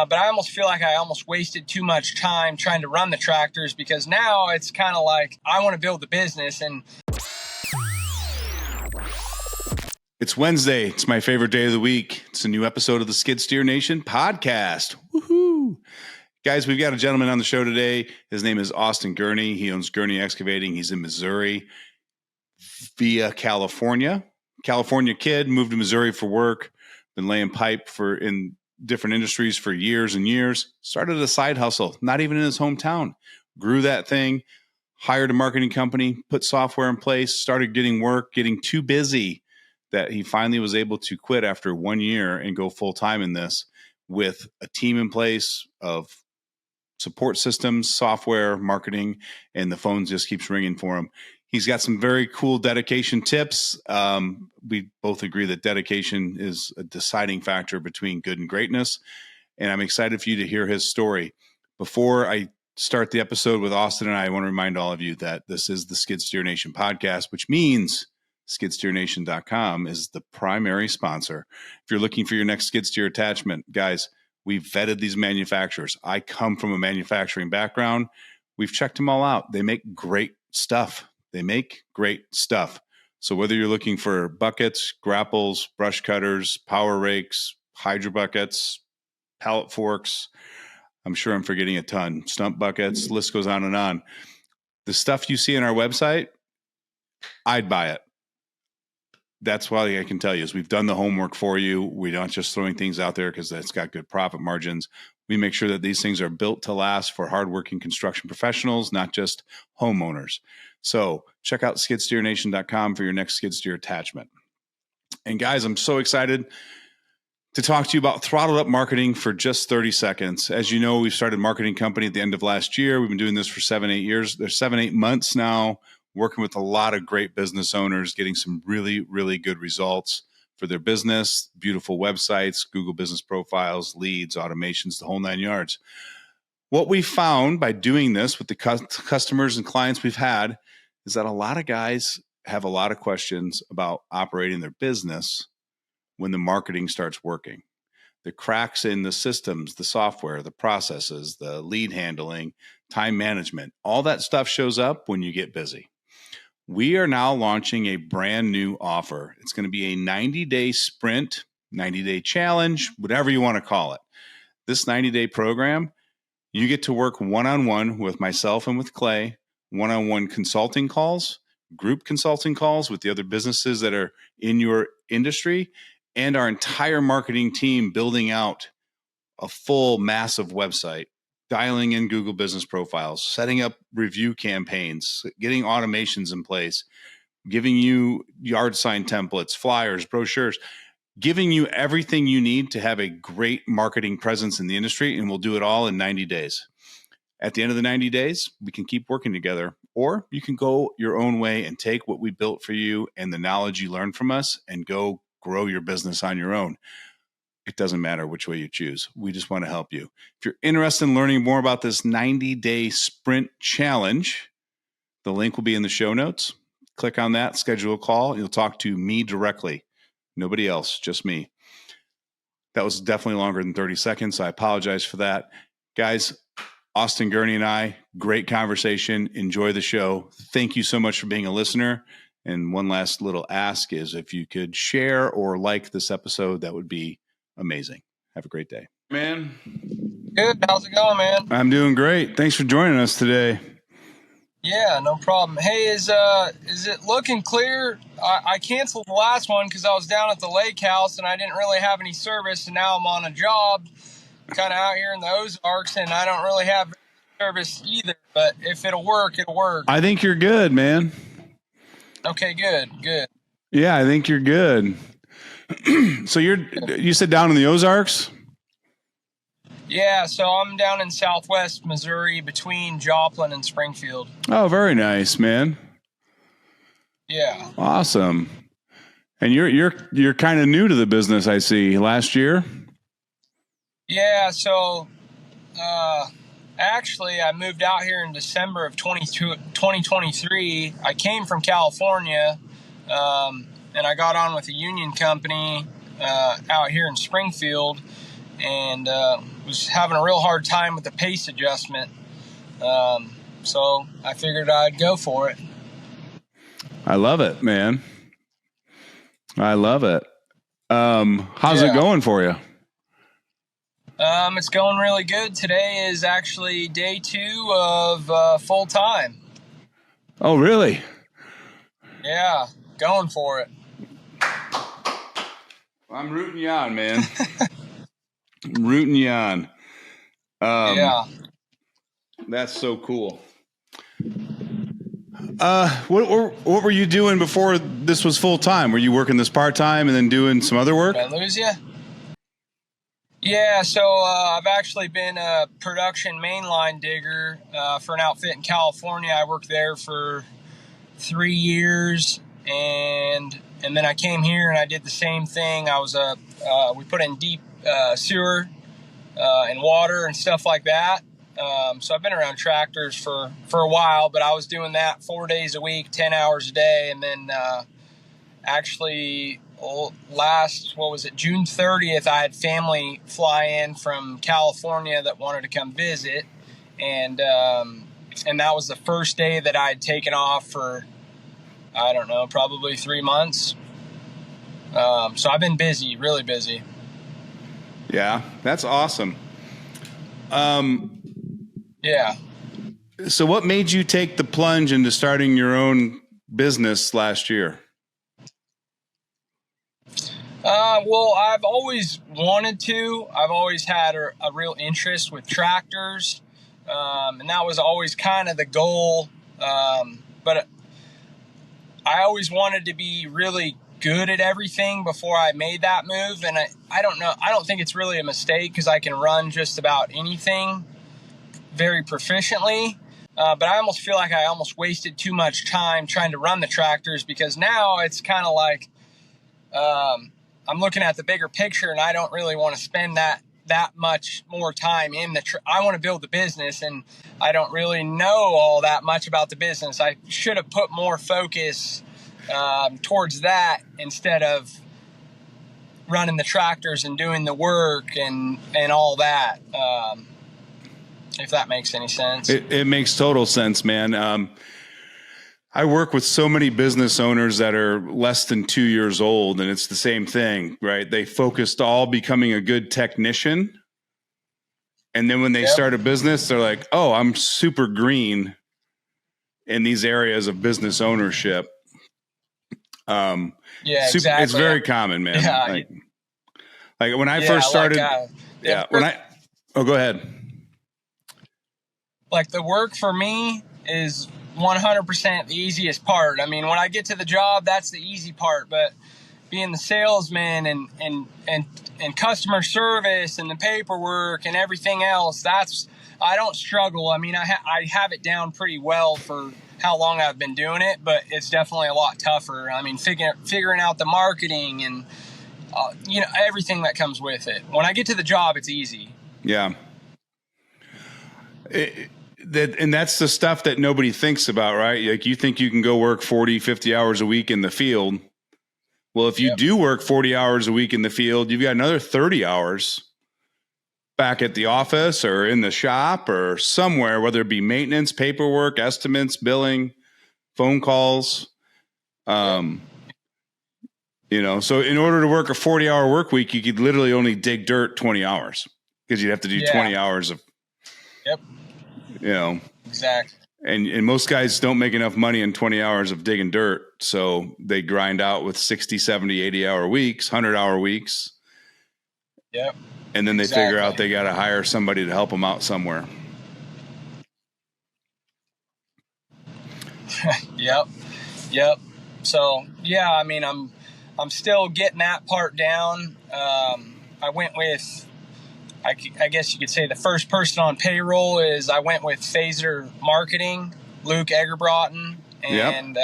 But I almost feel like I almost wasted too much time trying to run the tractors, because now it's kind of like I want to build the business. And it's Wednesday. It's my favorite day of the week. It's a new episode of the Skid Steer Nation podcast. Woohoo! Guys, we've got a gentleman on the show today. His name is Austin Gurney. He owns Gurney Excavating. He's in Missouri via California. California kid, moved to Missouri for work, been laying pipe in different industries for years and years. Started a side hustle, not even in his hometown. Grew that thing, hired a marketing company, put software in place, started getting work, getting too busy that he finally was able to quit after 1 year and go full time in this with a team in place of support systems, software, marketing, and the phone just keeps ringing for him. He's got some very cool dedication tips. We both agree that dedication is a deciding factor between good and greatness. And I'm excited for you to hear his story. Before I start the episode with Austin and I want to remind all of you that this is the Skid Steer Nation podcast, which means skidsteernation.com is the primary sponsor. If you're looking for your next skid steer attachment, guys, we've vetted these manufacturers. I come from a manufacturing background. We've checked them all out. They make great stuff. So whether you're looking for buckets, grapples, brush cutters, power rakes, hydro buckets, pallet forks, I'm sure I'm forgetting a ton, stump buckets, list goes on and on. The stuff you see on our website, I'd buy it. That's why I can tell you is we've done the homework for you. We're not just throwing things out there because that's got good profit margins. We make sure that these things are built to last for hardworking construction professionals, not just homeowners. So check out skidsteernation.com for your next skid steer attachment. And guys, I'm so excited to talk to you about throttled up marketing for just 30 seconds. As you know, we started a marketing company at the end of last year. We've been doing this for 7-8 years. There's 7-8 months now, working with a lot of great business owners, getting some really, really good results for their business, beautiful websites, Google business profiles, leads, automations, the whole 9 yards. What we found by doing this with the customers and clients we've had is that a lot of guys have a lot of questions about operating their business when the marketing starts working. The cracks in the systems, the software, the processes, the lead handling, time management, all that stuff shows up when you get busy. We are now launching a brand new offer. It's going to be a 90-day sprint, 90-day challenge, whatever you want to call it. This 90-day program, you get to work one-on-one with myself and with Clay, one-on-one consulting calls, group consulting calls with the other businesses that are in your industry, and our entire marketing team building out a full massive website, dialing in Google business profiles, setting up review campaigns, getting automations in place, giving you yard sign templates, flyers, brochures, giving you everything you need to have a great marketing presence in the industry, and we'll do it all in 90 days. At the end of the 90 days, we can keep working together, or you can go your own way and take what we built for you and the knowledge you learned from us and go grow your business on your own. It doesn't matter which way you choose. We just want to help you. If you're interested in learning more about this 90-day sprint challenge, the link will be in the show notes. Click on that, schedule a call. You'll talk to me directly. Nobody else, just me. That was definitely longer than 30 seconds, so I apologize for that. Guys, Austin Gurney and I, great conversation. Enjoy the show. Thank you so much for being a listener. And one last little ask is if you could share or like this episode, that would be amazing. Have a great day. Man. good. How's it going, man? I'm doing great. Thanks for joining us today. Yeah, no problem. Hey, is it looking clear? I canceled the last one because I was down at the lake house and I didn't really have any service, and now I'm on a job kind of out here in the Ozarks, and I don't really have service either. But if it'll work, it'll work. I think you're good, man. Okay, good. Yeah, I think you're good. So you said down in the Ozarks? Yeah, so I'm down in southwest Missouri between Joplin and Springfield. Oh, very nice, man. Yeah. Awesome. And you're kind of new to the business, I see. Last year? Yeah, so actually I moved out here in December of 2023. I came from California, and I got on with a union company out here in Springfield, and was having a real hard time with the pace adjustment. So I figured I'd go for it. I love it, man. I love it. How's it going for you? It's going really good. Today is actually day 2 of full time. Oh, really? Yeah, going for it. I'm rooting you on, man. I'm rooting you on. Yeah. That's so cool. What were you doing before this was full time? Were you working this part time and then doing some other work? Did I lose you? Yeah, so I've actually been a production mainline digger for an outfit in California. I worked there for 3 years, and then I came here and I did the same thing. I was we put in deep sewer and water and stuff like that. So I've been around tractors for a while, but I was doing that 4 days a week, 10 hours a day, and then actually June 30th, I had family fly in from California that wanted to come visit, and that was the first day that I had taken off for, I don't know, probably 3 months. So I've been busy, really busy. Yeah, that's awesome. Yeah. So what made you take the plunge into starting your own business last year? Well, I've always wanted to. I've always had a real interest with tractors, and that was always kind of the goal. But I always wanted to be really good at everything before I made that move. And I don't know. I don't think it's really a mistake because I can run just about anything very proficiently. But I almost feel like I almost wasted too much time trying to run the tractors, because now it's kind of like I'm looking at the bigger picture, and I don't really want to spend that much more time in I want to build the business, and I don't really know all that much about the business. I should have put more focus towards that instead of running the tractors and doing the work and all that. If that makes any sense. It makes total sense, man. I work with so many business owners that are less than 2 years old, and it's the same thing, right? They focused all becoming a good technician. And then when they start a business, they're like, oh, I'm super green in these areas of business ownership. Yeah, exactly. It's very common, man. Yeah. Like when I first started. Go ahead. Like the work for me is 100% the easiest part. I mean, when I get to the job, that's the easy part. But being the salesman and customer service and the paperwork and everything else, I don't struggle. I mean, I have it down pretty well for how long I've been doing it, but it's definitely a lot tougher. I mean, figuring out the marketing and everything that comes with it. When I get to the job, it's easy. Yeah. And that's the stuff that nobody thinks about, right? Like you think you can go work 40, 50 hours a week in the field. Well, if you do work 40 hours a week in the field, you've got another 30 hours back at the office or in the shop or somewhere, whether it be maintenance, paperwork, estimates, billing, phone calls. So in order to work a 40-hour work week, you could literally only dig dirt 20 hours because you'd have to do 20 hours of, Exactly. And most guys don't make enough money in 20 hours of digging dirt. So they grind out with 60, 70, 80-hour weeks, 100-hour weeks. Yep. And then they figure out they got to hire somebody to help them out somewhere. Yep. So, yeah, I mean, I'm still getting that part down. I went with, I guess you could say the first person on payroll I went with Phaser Marketing, Luke Eggerbrotten, and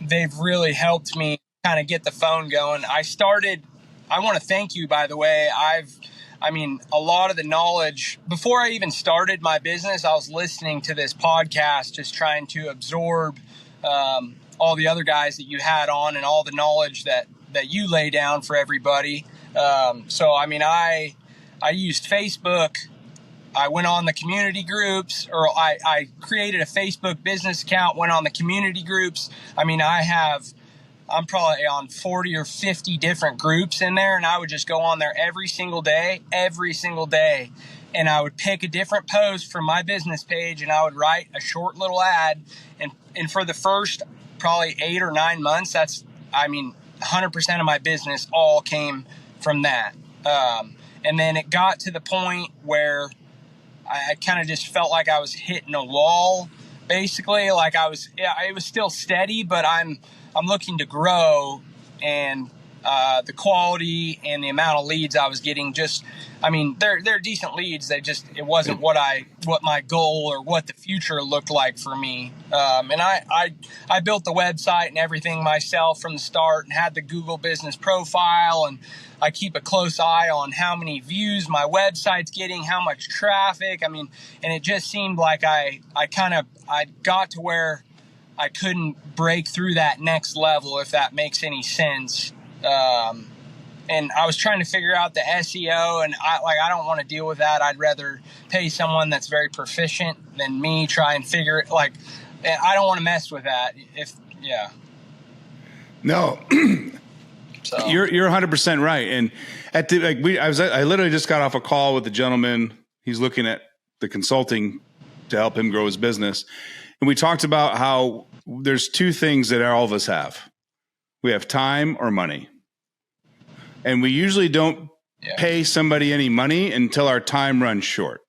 they've really helped me kind of get the phone going. I want to thank you, by the way. A lot of the knowledge, before I even started my business, I was listening to this podcast, just trying to absorb all the other guys that you had on and all the knowledge that you lay down for everybody. So, I mean, I I used Facebook. I went on the community groups, or I created a Facebook business account, went on the community groups. I mean, I'm probably on 40 or 50 different groups in there, and I would just go on there every single day. And I would pick a different post from my business page, and I would write a short little ad. And for the first probably 8 or 9 months, 100% of my business all came from that. And then it got to the point where I kind of just felt like I was hitting a wall, basically. Like it was still steady, but I'm looking to grow, and the quality and the amount of leads I was getting they're decent leads. It wasn't what my goal or what the future looked like for me. And I built the website and everything myself from the start, and had the Google business profile, and I keep a close eye on how many views my website's getting, how much traffic. And it just seemed like I got to where I couldn't break through that next level, if that makes any sense. And I was trying to figure out the SEO, and I don't want to deal with that. I'd rather pay someone that's very proficient than me try and figure it. I don't want to mess with that. No, so. You're 100% right. And I literally just got off a call with the gentleman. He's looking at the consulting to help him grow his business. And we talked about how there's two things that all of us have. We have time or money. And we usually don't pay somebody any money until our time runs short.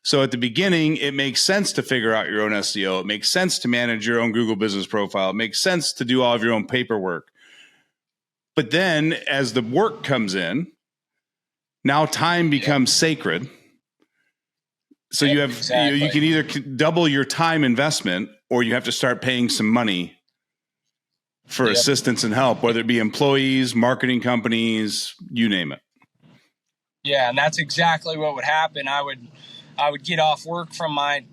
So at the beginning, it makes sense to figure out your own SEO. It makes sense to manage your own Google business profile. It makes sense to do all of your own paperwork. But then as the work comes in, now time becomes sacred. So you can either double your time investment, or you have to start paying some money for assistance and help, whether it be employees, marketing companies, you name it. Yeah, and that's exactly what would happen. I would get off work from my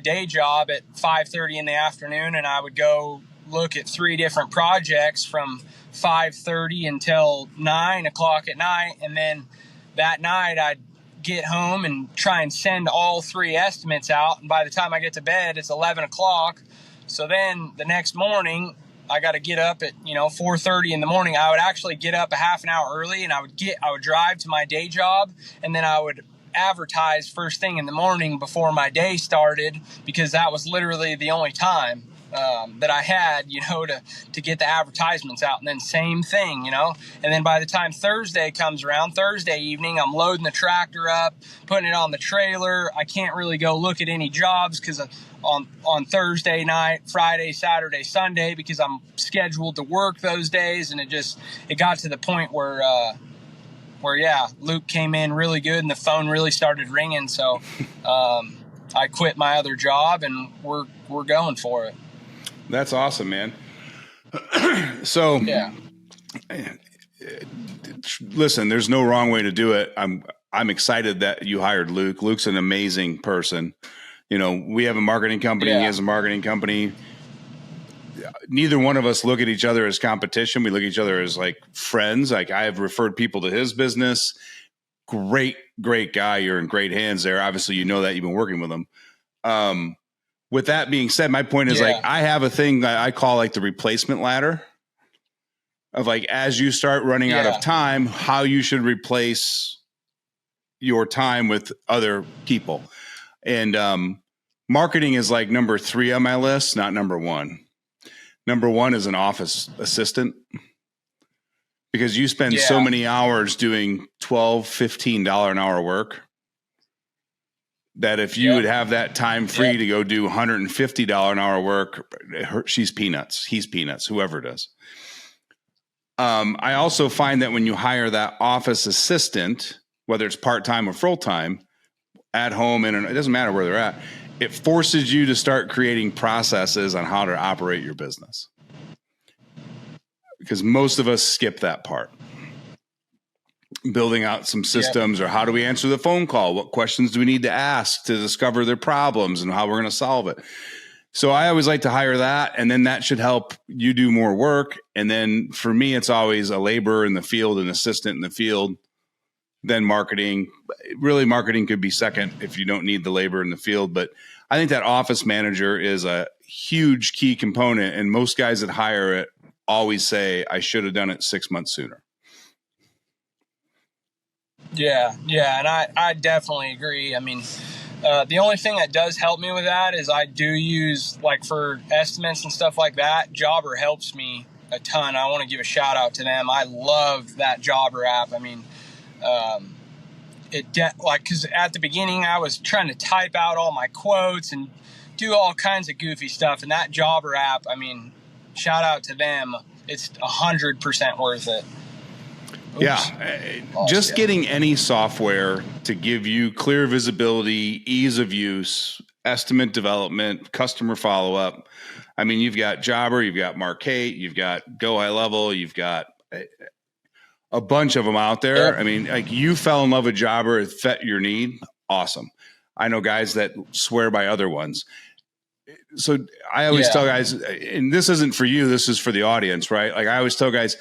day job at 5:30 in the afternoon, and I would go look at 3 different projects from 5:30 until 9 o'clock at night. And then that night I'd get home and try and send all 3 estimates out. And by the time I get to bed, it's 11 o'clock. So then the next morning, I got to get up at 4:30 in the morning. I would actually get up a half an hour early, and I would drive to my day job, and then I would advertise first thing in the morning before my day started, because that was literally the only time that I had, to get the advertisements out. And then same thing, and then by the time Thursday comes around, Thursday evening, I'm loading the tractor up, putting it on the trailer. I can't really go look at any jobs because on Thursday night, Friday, Saturday, Sunday, because I'm scheduled to work those days. And it got to the point where Luke came in really good, and the phone really started ringing. So I quit my other job, and we're going for it. That's awesome, man. So listen, there's no wrong way to do it. I'm excited that you hired Luke. Luke's an amazing person. We have a marketing company. He has a marketing company. Neither one of us look at each other as competition. We look at each other as like friends. Like, I have referred people to his business. Great guy. You're in great hands there. Obviously, that you've been working with him. With that being said, my point is I have a thing that I call like the replacement ladder of as you start running out of time, how you should replace your time with other people. And marketing is like number 3 on my list, not number 1. Number 1 is an office assistant, because you spend so many hours doing $12, $15 an hour work that if you would have that time free to go do $150 an hour work, she's peanuts. He's peanuts, whoever does. I also find that when you hire that office assistant, whether it's part-time or full-time, at home, and it doesn't matter where they're at, it forces you to start creating processes on how to operate your business. Because most of us skip that part. Building out some systems, or how do we answer the phone call? What questions do we need to ask to discover their problems and how we're going to solve it? So I always like to hire that, and then that should help you do more work. And then for me, it's always a laborer in the field, an assistant in the field. then marketing. Really, marketing could be second if you don't need the labor in the field. But I think that office manager is a huge key component. And most guys that hire it always say, I should have done it 6 months sooner. Yeah. And I definitely agree. I mean, the only thing that does help me with that is I do use, like, for estimates and stuff like that, Jobber helps me a ton. I want to give a shout out to them. I love that Jobber app. I mean, because at the beginning I was trying to type out all my quotes and do all kinds of goofy stuff, and that Jobber app, I mean, shout out to them. It's 100% worth it. Oops. Yeah. Just getting any software to give you clear visibility, ease of use, estimate development, customer follow-up. I mean, you've got Jobber, you've got Marquate, you've got Go High Level, you've got a bunch of them out there. Yep. I mean, like, you fell in love with Jobber, it fit your need. Awesome. I know guys that swear by other ones. So I always tell guys, and this isn't for you, this is for the audience, right? Like, I always tell guys,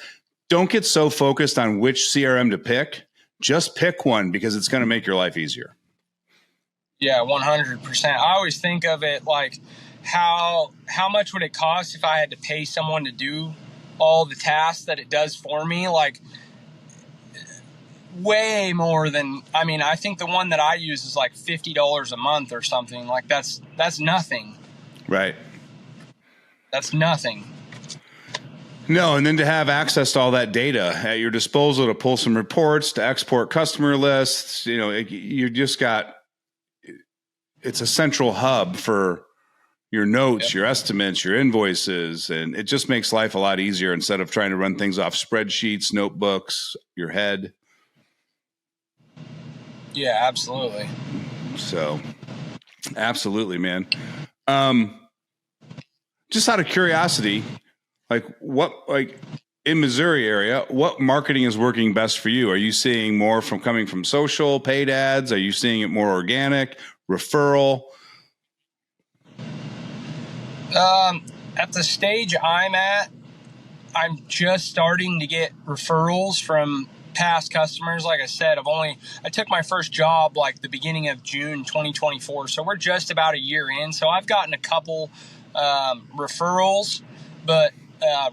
don't get so focused on which CRM to pick. Just pick one, because it's going to make your life easier. Yeah, 100%. I always think of it like, how much would it cost if I had to pay someone to do all the tasks that it does for me? Like, way more than, I mean, I think the one that I use is like $50 a month or something. Like, that's nothing. Right. That's nothing. No, and then to have access to all that data at your disposal to pull some reports, to export customer lists, you just got, it's a central hub for your notes, your estimates, your invoices, and it just makes life a lot easier instead of trying to run things off spreadsheets, notebooks, your head. Yeah, absolutely. So, absolutely, man. Just out of curiosity, in Missouri area, what marketing is working best for you? Are you seeing more coming from social, paid ads? Are you seeing it more organic, referral? At the stage I'm at, I'm just starting to get referrals from past customers. Like I said, I took my first job like the beginning of June 2024. So we're just about a year in. So I've gotten a couple referrals, but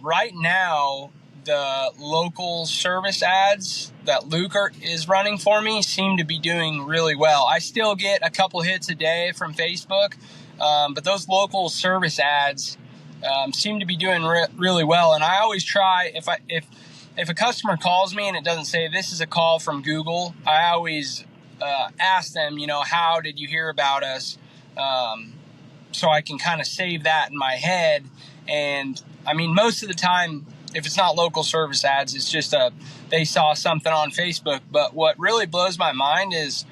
right now, the local service ads that Luke is running for me seem to be doing really well. I still get a couple hits a day from Facebook, but those local service ads seem to be doing really well. And I always try, if a customer calls me and it doesn't say this is a call from Google, I always ask them, how did you hear about us? So I can kind of save that in my head. And I mean, most of the time, if it's not local service ads, it's just they saw something on Facebook. But what really blows my mind is,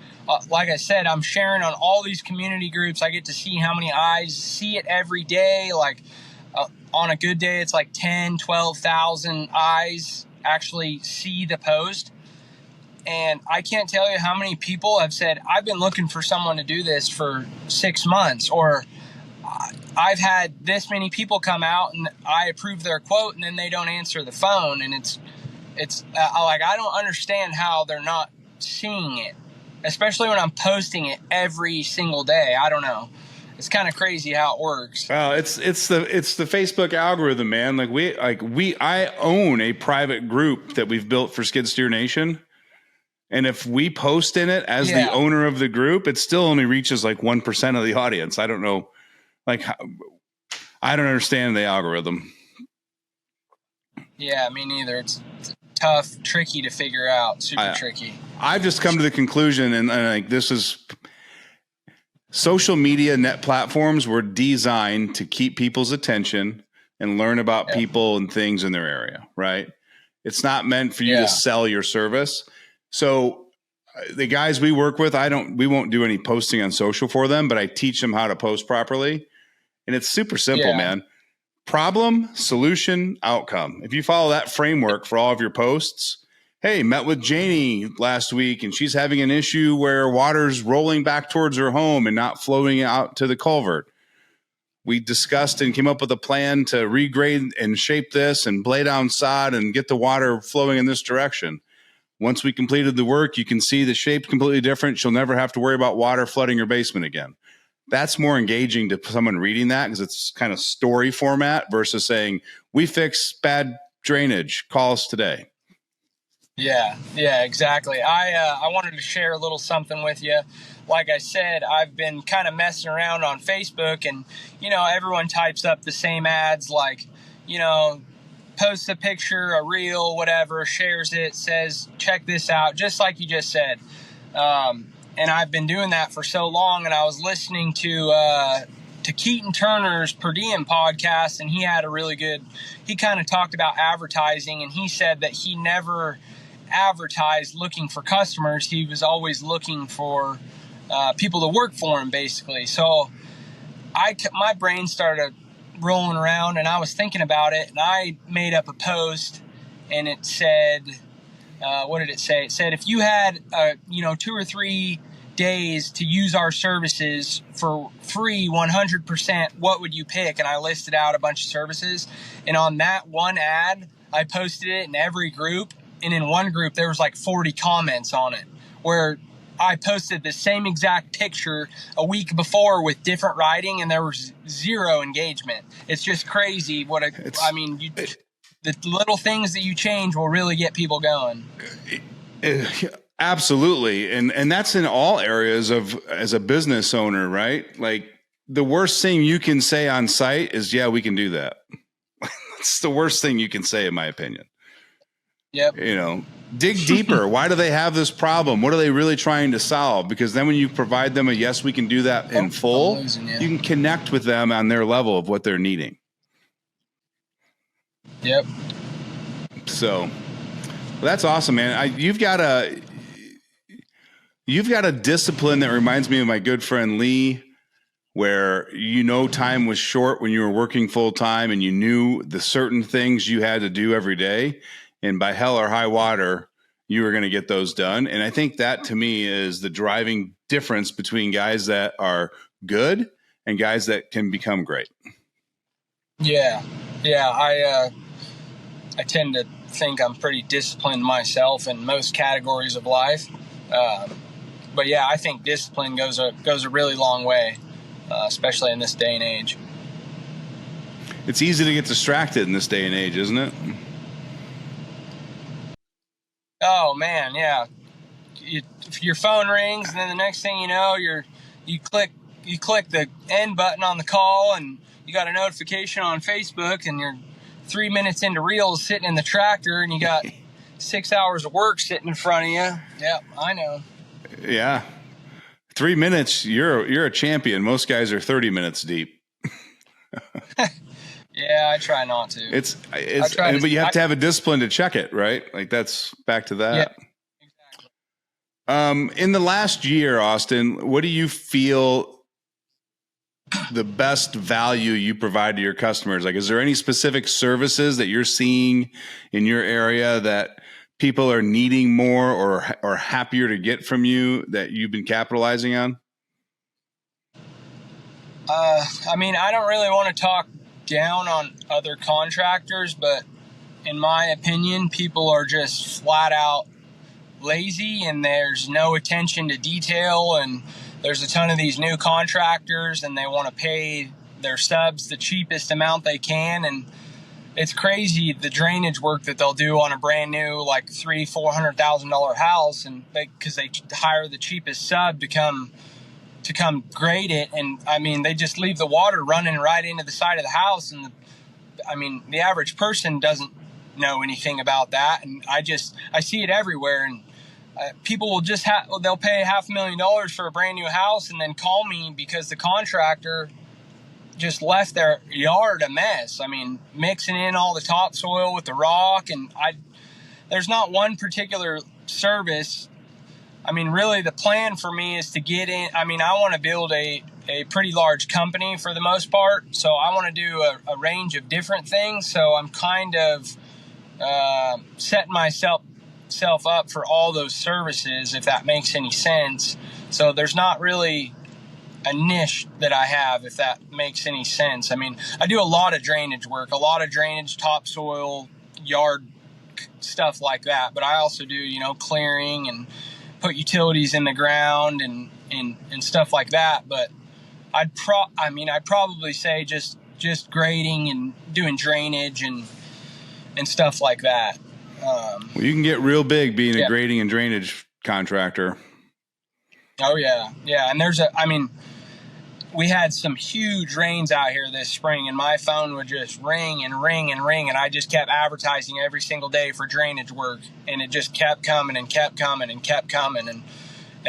like I said, I'm sharing on all these community groups. I get to see how many eyes see it every day. Like on a good day, it's like 10, 12,000 eyes actually see the post. And I can't tell you how many people have said, I've been looking for someone to do this for 6 months, or I've had this many people come out and I approve their quote and then they don't answer the phone. And it's like, I don't understand how they're not seeing it, especially when I'm posting it every single day. I don't know. It's kind of crazy how it works. Well, it's the Facebook algorithm, man. I own a private group that we've built for Skid Steer Nation. And if we post in it as the owner of the group, it still only reaches like 1% of the audience. I don't know. I don't understand the algorithm. Yeah, me neither. It's tough, tricky to figure out. Super tricky. I've just come to the conclusion, and like, this is social media net platforms were designed to keep people's attention and learn about people and things in their area, right? It's not meant for you to sell your service. So the guys we work with, we won't do any posting on social for them, but I teach them how to post properly. And it's super simple, man. Problem, solution, outcome. If you follow that framework for all of your posts, hey, met with Janie last week and she's having an issue where water's rolling back towards her home and not flowing out to the culvert. We discussed and came up with a plan to regrade and shape this and lay down sod and get the water flowing in this direction. Once we completed the work, you can see the shape's completely different. She'll never have to worry about water flooding her basement again. That's more engaging to someone reading that because it's kind of story format versus saying, we fix bad drainage, call us today. Yeah, exactly. I wanted to share a little something with you. Like I said, I've been kind of messing around on Facebook, and, everyone types up the same ads, like, posts a picture, a reel, whatever, shares it, says, check this out, just like you just said. And I've been doing that for so long, and I was listening to Keaton Turner's Per Diem podcast, and he had he kind of talked about advertising, and he said that he never advertised looking for customers. He was always looking for people to work for him, basically. So my brain started rolling around, and I was thinking about it, and I made up a post, and it said, what did it say? It said, if you had, 2 or 3 days to use our services for free 100%, what would you pick? And I listed out a bunch of services. And on that one ad, I posted it in every group. And in one group, there was like 40 comments on it, where I posted the same exact picture a week before with different writing, and there was 0 engagement. It's just crazy the little things that you change will really get people going. Absolutely. And that's in all areas as a business owner, right? Like, the worst thing you can say on site is, yeah, we can do that. It's the worst thing you can say, in my opinion. Yep. Dig deeper. Why do they have this problem? What are they really trying to solve? Because then when you provide them a, yes, we can do that in full, you can connect with them on their level of what they're needing. Yep. So that's awesome, man. You've got a discipline that reminds me of my good friend Lee, where time was short when you were working full time, and you knew the certain things you had to do every day, and by hell or high water, you were going to get those done. And I think that, to me, is the driving difference between guys that are good and guys that can become great. Yeah. I tend to think I'm pretty disciplined myself in most categories of life. But yeah, I think discipline goes a really long way, especially in this day and age. It's easy to get distracted in this day and age, isn't it? Oh man, yeah. Your phone rings, and then the next thing you know, you click the end button on the call, and you got a notification on Facebook, and you're 3 minutes into reels sitting in the tractor, and you got 6 hours of work sitting in front of you. Yep, I know. Yeah. 3 minutes, you're a champion. Most guys are 30 minutes deep. Yeah, I try not to. But you have to have a discipline to check it, right? Like, that's back to that. Yeah, exactly. In the last year, Austin, what do you feel the best value you provide to your customers? Like, is there any specific services that you're seeing in your area that people are needing more or happier to get from you that you've been capitalizing on? I don't really want to talk down on other contractors, but in my opinion, people are just flat out lazy, and there's no attention to detail, and there's a ton of these new contractors, and they want to pay their subs the cheapest amount they can, and it's crazy the drainage work that they'll do on a brand new like $300,000-$400,000 house, and because they hire the cheapest sub to come grade it, and they just leave the water running right into the side of the house, and the average person doesn't know anything about that, and I see it everywhere, and people will just they'll pay $500,000 for a brand new house, and then call me because the contractor just left their yard a mess. Mixing in all the topsoil with the rock, and there's not one particular service. Really the plan for me is to get in. I want to build a pretty large company for the most part. So I want to do a range of different things. So I'm kind of setting myself up for all those services, if that makes any sense. So there's not really a niche that I have, if that makes any sense. I do a lot of drainage work, topsoil, yard stuff like that. But I also do, clearing and put utilities in the ground and stuff like that. But I'd probably say just grading and doing drainage and stuff like that. Well, you can get real big being a grading and drainage contractor. Oh yeah. And we had some huge rains out here this spring, and my phone would just ring and ring and ring, and I just kept advertising every single day for drainage work, and it just kept coming and kept coming and kept coming, and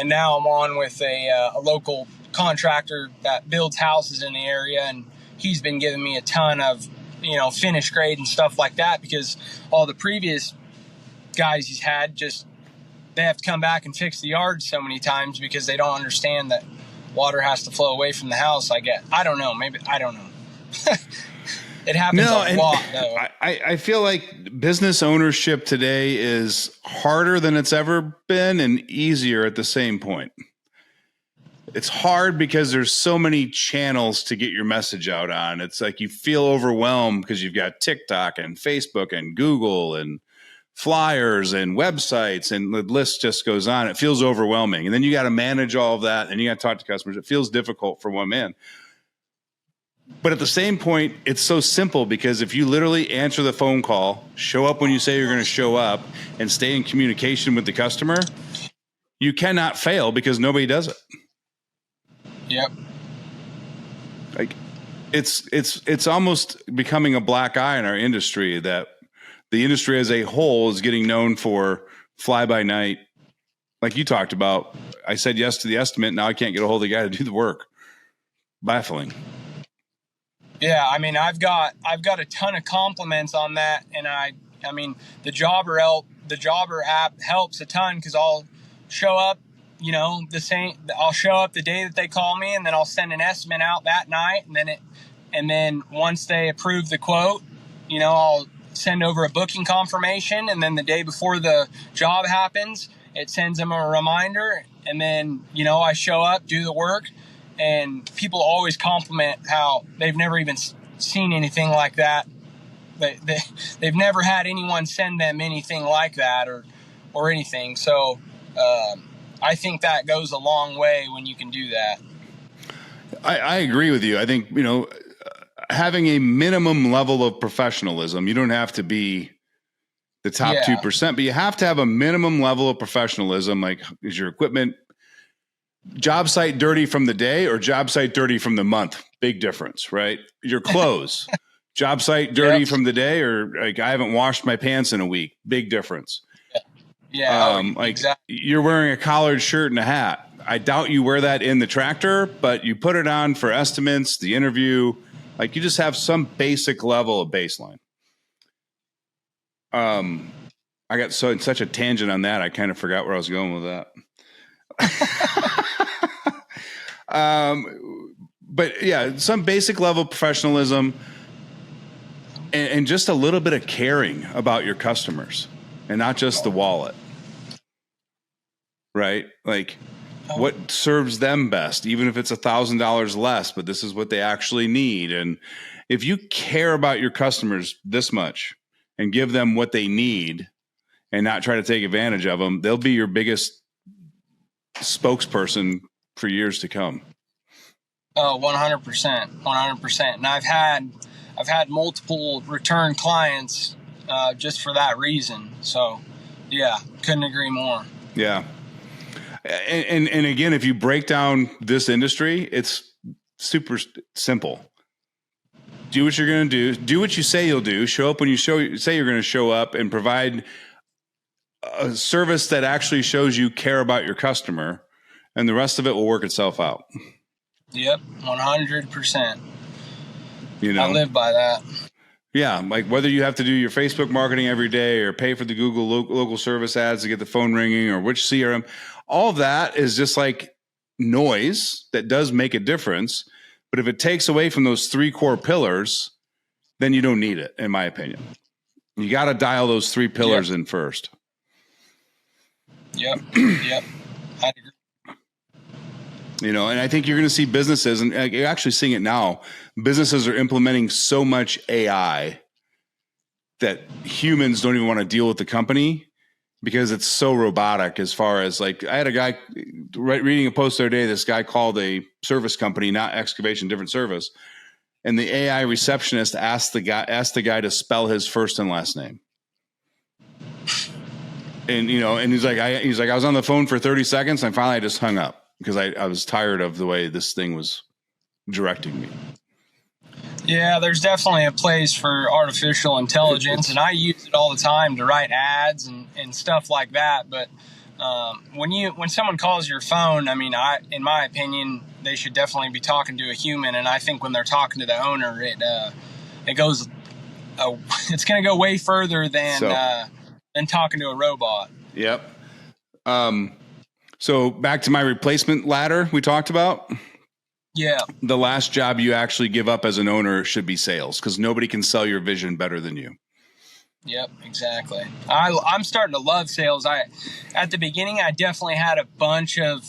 now I'm on with a local contractor that builds houses in the area, and he's been giving me a ton of finish grade and stuff like that, because all the previous guys he's had, they have to come back and fix the yard so many times because they don't understand that water has to flow away from the house. I don't know. Maybe, I don't know. It happens a lot, though. I feel like business ownership today is harder than it's ever been and easier at the same point. It's hard because there's so many channels to get your message out on. It's like you feel overwhelmed because you've got TikTok and Facebook and Google and flyers and websites, and the list just goes on. It feels overwhelming. And then you got to manage all of that, and you got to talk to customers. It feels difficult for one man. But at the same point, it's so simple, because if you literally answer the phone call, show up when you say you're going to show up, and stay in communication with the customer, you cannot fail because nobody does it. Yep. Like it's almost becoming a black eye in our industry that the industry as a whole is getting known for fly by night. Like you talked about, I said yes to the estimate. Now I can't get a hold of the guy to do the work. Baffling. Yeah. I've got a ton of compliments on that. And the Jobber app helps a ton, because I'll show up, I'll show up the day that they call me, and then I'll send an estimate out that night. And then once they approve the quote, I'll send over a booking confirmation, and then the day before the job happens, it sends them a reminder, and then I show up, do the work, and people always compliment how they've never even seen anything like that. They've never had anyone send them anything like that or anything. So I think that goes a long way when you can do that. I agree with you. I think having a minimum level of professionalism. You don't have to be the top 2%, but you have to have a minimum level of professionalism. Like, is your equipment job site dirty from the day or job site dirty from the month? Big difference, right? Your clothes, job site dirty from the day, or like, I haven't washed my pants in a week. Big difference. Yeah. Exactly. You're wearing a collared shirt and a hat. I doubt you wear that in the tractor, but you put it on for estimates, the interview. Like, you just have some basic level of baseline. I got such a tangent on that. I kind of forgot where I was going with that. But yeah, some basic level of professionalism and just a little bit of caring about your customers and not just the wallet. Right? Like, what serves them best, even if it's $1,000 less, but this is what they actually need. And if you care about your customers this much and give them what they need and not try to take advantage of them, they'll be your biggest spokesperson for years to come. Oh, 100%, 100%. And I've had multiple return clients just for that reason. So yeah, couldn't agree more. Yeah. And again, if you break down this industry, it's super simple. Do what you're going to do. Do what you say you'll do. Show up when you say you're going to show up, and provide a service that actually shows you care about your customer, and the rest of it will work itself out. Yep, 100%. I live by that. Yeah, like whether you have to do your Facebook marketing every day or pay for the Google local service ads to get the phone ringing, or which CRM, all of that is just like noise that does make a difference. But if it takes away from those 3 core pillars, then you don't need it, in my opinion. You got to dial those 3 pillars in first. Yep. I agree. And I think you're going to see businesses, and you're actually seeing it now. Businesses are implementing so much AI that humans don't even want to deal with the company because it's so robotic. As far as like, I had a guy reading a post the other day. This guy called a service company, not excavation, different service, and the AI receptionist asked the guy to spell his first and last name. And and he's like, I was on the phone for 30 seconds, and finally I just hung up because I was tired of the way this thing was directing me. Yeah, there's definitely a place for artificial intelligence, and I use it all the time to write ads and stuff like that. But when someone calls your phone, I mean, in my opinion, they should definitely be talking to a human. And I think when they're talking to the owner, it goes, it's going to go way further than talking to a robot. Yep. So back to my replacement ladder we talked about. Yeah. The last job you actually give up as an owner should be sales, because nobody can sell your vision better than you. Yep, exactly. I'm starting to love sales. At the beginning, I definitely had a bunch of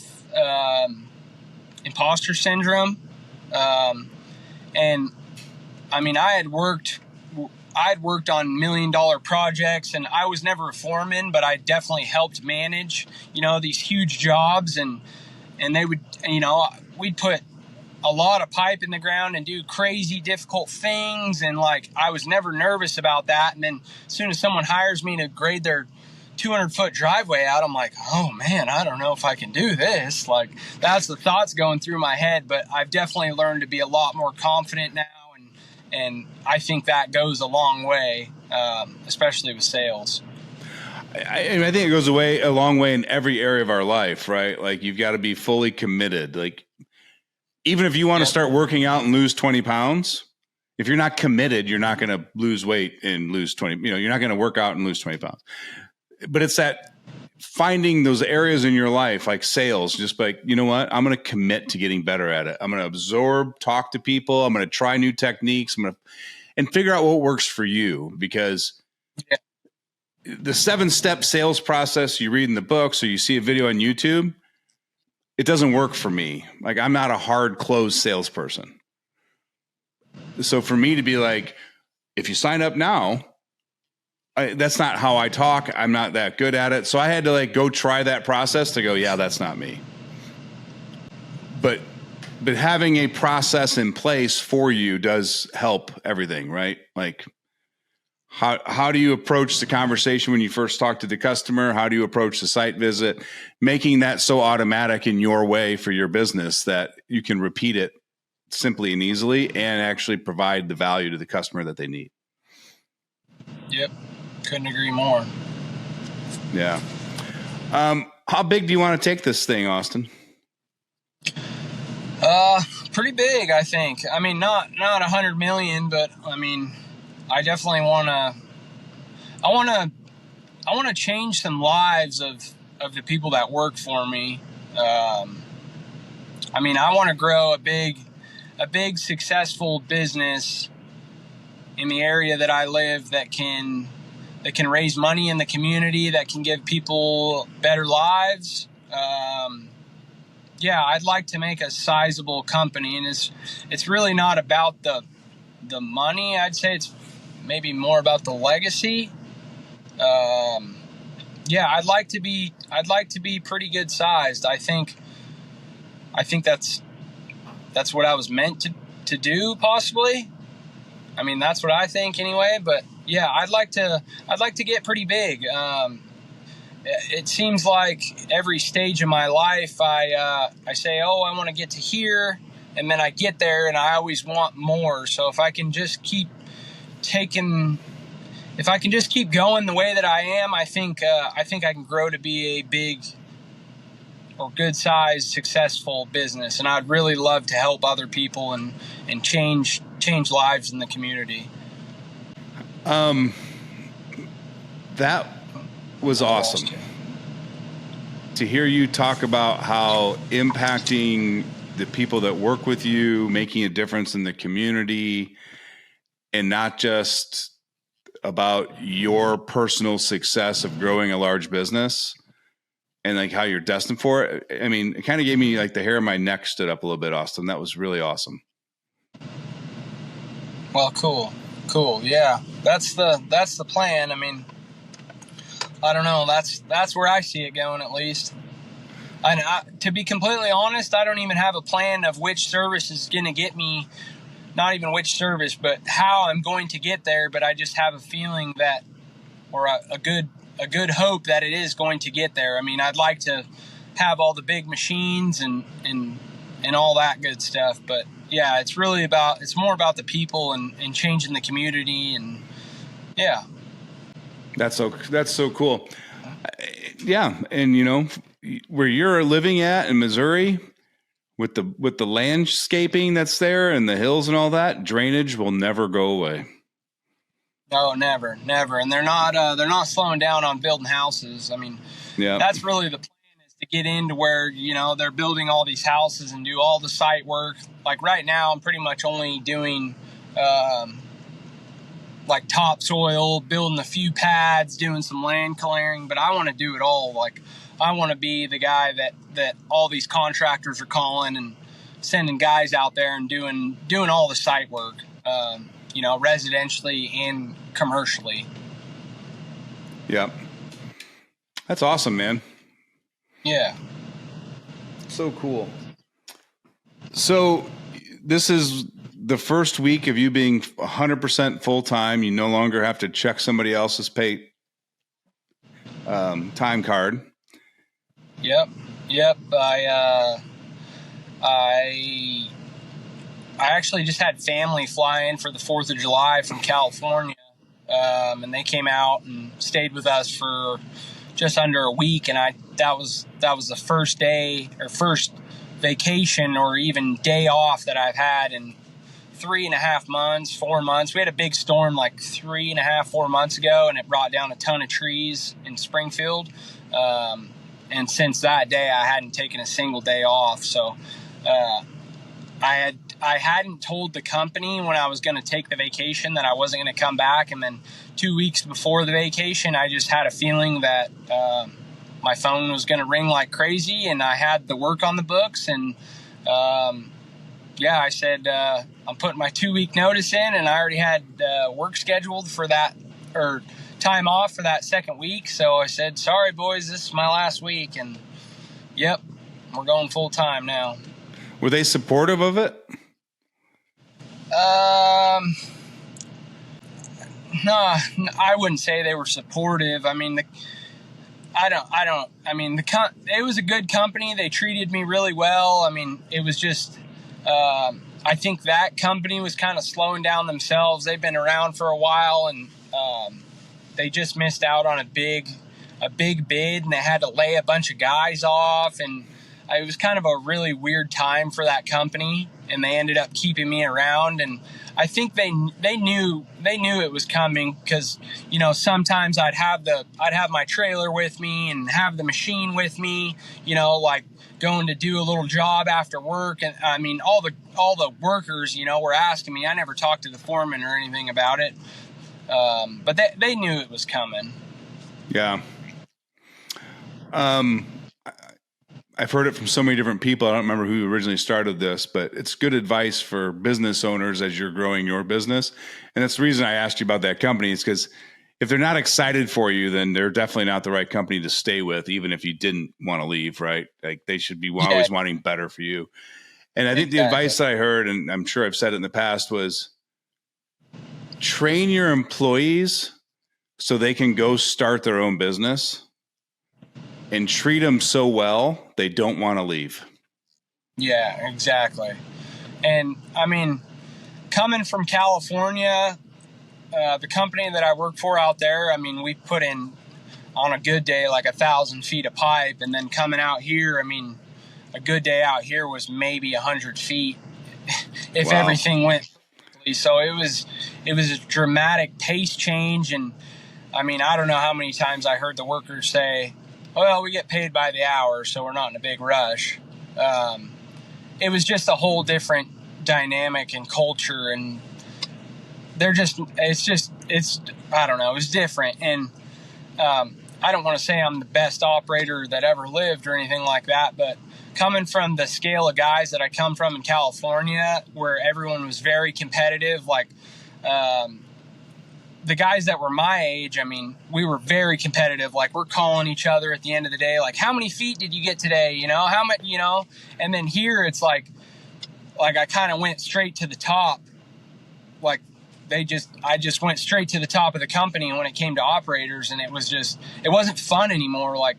imposter syndrome. And I mean, I'd worked on $1 million projects, and I was never a foreman, but I definitely helped manage, these huge jobs, and they would, we'd put a lot of pipe in the ground and do crazy difficult things. And like, I was never nervous about that. And then as soon as someone hires me to grade their 200-foot driveway out, I'm like, oh man, I don't know if I can do this. Like, that's the thoughts going through my head. But I've definitely learned to be a lot more confident now. And I think that goes a long way, especially with sales. I think it goes a long way in every area of our life, right? Like, you've got to be fully committed. Like, even if you want to start working out and lose 20 pounds, if you're not committed, you're not going to lose weight and lose 20, you're not going to work out and lose 20 pounds. But it's that finding those areas in your life, like sales, just like, you know what, I'm going to commit to getting better at it. I'm going to absorb, talk to people. I'm going to try new techniques. And figure out what works for you, because the 7-step sales process you read in the books or you see a video on YouTube, it doesn't work for me. Like, I'm not a hard close salesperson. So for me to be like, if you sign up now, that's not how I talk. I'm not that good at it. So I had to go try that process to go, yeah, that's not me. But having a process in place for you does help everything, right? Like, how do you approach the conversation when you first talk to the customer? How do you approach the site visit? Making that so automatic in your way for your business that you can repeat it simply and easily and actually provide the value to the customer that they need. Yep. Couldn't agree more. Yeah. How big do you want to take this thing, Austin? Pretty big, I think. I mean, not 100 million, but I mean, I definitely I want to change some lives of the people that work for me. I mean, I want to grow a big successful business in the area that I live that can raise money in the community, that can give people better lives. Yeah, I'd like to make a sizable company, and it's really not about the money. I'd say it's maybe more about the legacy. Yeah, I'd like to be pretty good sized. I think that's what I was meant to do, possibly. I mean, that's what I think anyway. But yeah, I'd like to get pretty big. It seems like every stage of my life, I say, oh, I want to get to here, and then I get there, and I always want more. So if I can just keep going the way that I am, I think I can grow to be a big or good sized successful business. And I'd really love to help other people and change lives in the community. That was awesome to hear you talk about how impacting the people that work with you, making a difference in the community, and not just about your personal success of growing a large business and like how you're destined for it. I mean, it kind of gave me like the hair on my neck stood up a little bit, Austin. That was really awesome. Well, cool. Cool. Yeah, that's the plan. I mean, I don't know. That's where I see it going, at least. And to be completely honest, I don't even have a plan of which service is going to get me. Not even which service, but how I'm going to get there. But I just have a feeling that, or a good hope that it is going to get there. I mean, I'd like to have all the big machines and all that good stuff. But yeah, it's more about the people and changing the community. And yeah. That's so cool. Yeah. And you know, where you're living at in Missouri with the landscaping that's there and the hills and all that, drainage will never go away. No, never. And they're not slowing down on building houses. I mean, yeah, that's really the plan, is to get into where, you know, they're building all these houses and do all the site work. Like right now, I'm pretty much only doing, like topsoil, building a few pads, doing some land clearing, but I want to do it all. Like, I want to be the guy that all these contractors are calling and sending guys out there and doing all the site work, you know, residentially and commercially. Yeah. That's awesome, man. Yeah. So cool. So this is the first week of you being 100% full time. You no longer have to check somebody else's time card. Yep. I actually just had family fly in for the 4th of July from California, and they came out and stayed with us for just under a week. And that was the first day or first vacation or even day off that I've had in 3.5 months, 4 months. We had a big storm like 3.5, 4 months ago, and it brought down a ton of trees in Springfield. And since that day, I hadn't taken a single day off. So I hadn't told the company when I was going to take the vacation that I wasn't going to come back. And then 2 weeks before the vacation, I just had a feeling that my phone was going to ring like crazy, and I had the work on the books. And I said, I'm putting my 2-week notice in, and I already had work scheduled for that, or time off for that second week. So I said, sorry boys, this is my last week. And yep, we're going full time now. Were they supportive of it? No, I wouldn't say they were supportive. I mean, it was a good company. They treated me really well. I mean, it was just, I think that company was kind of slowing down themselves. They've been around for a while, and they just missed out on a big bid, and they had to lay a bunch of guys off, and it was kind of a really weird time for that company, and they ended up keeping me around. And I think they knew it was coming, because, you know, sometimes I'd have my trailer with me and have the machine with me, you know, like going to do a little job after work. And I mean, all the workers, you know, were asking me. I never talked to the foreman or anything about it. But they knew it was coming. Yeah. I've heard it from so many different people. I don't remember who originally started this, but it's good advice for business owners as you're growing your business. And that's the reason I asked you about that company, is because if they're not excited for you, then they're definitely not the right company to stay with, even if you didn't want to leave, right? Like, they should be always wanting better for you. And I think the advice that I heard, and I'm sure I've said it in the past, was train your employees so they can go start their own business, and treat them so well they don't want to leave. Yeah, exactly. And I mean, coming from California, the company that I work for out there, I mean, we put in, on a good day, like 1,000 feet of pipe. And then coming out here, I mean, a good day out here was maybe 100 feet if everything went perfectly. So it was a dramatic pace change. And I mean, I don't know how many times I heard the workers say, well, we get paid by the hour, so we're not in a big rush. It was just a whole different dynamic and culture, and I don't know, it was different. And I don't want to say I'm the best operator that ever lived or anything like that, but coming from the scale of guys that I come from in California, where everyone was very competitive, like the guys that were my age, I mean, we were very competitive. Like, we're calling each other at the end of the day, like, how many feet did you get today? You know, how much, you know? And then here it's like I kind of went straight to the top. Like, I just went straight to the top of the company when it came to operators, and it wasn't fun anymore. Like,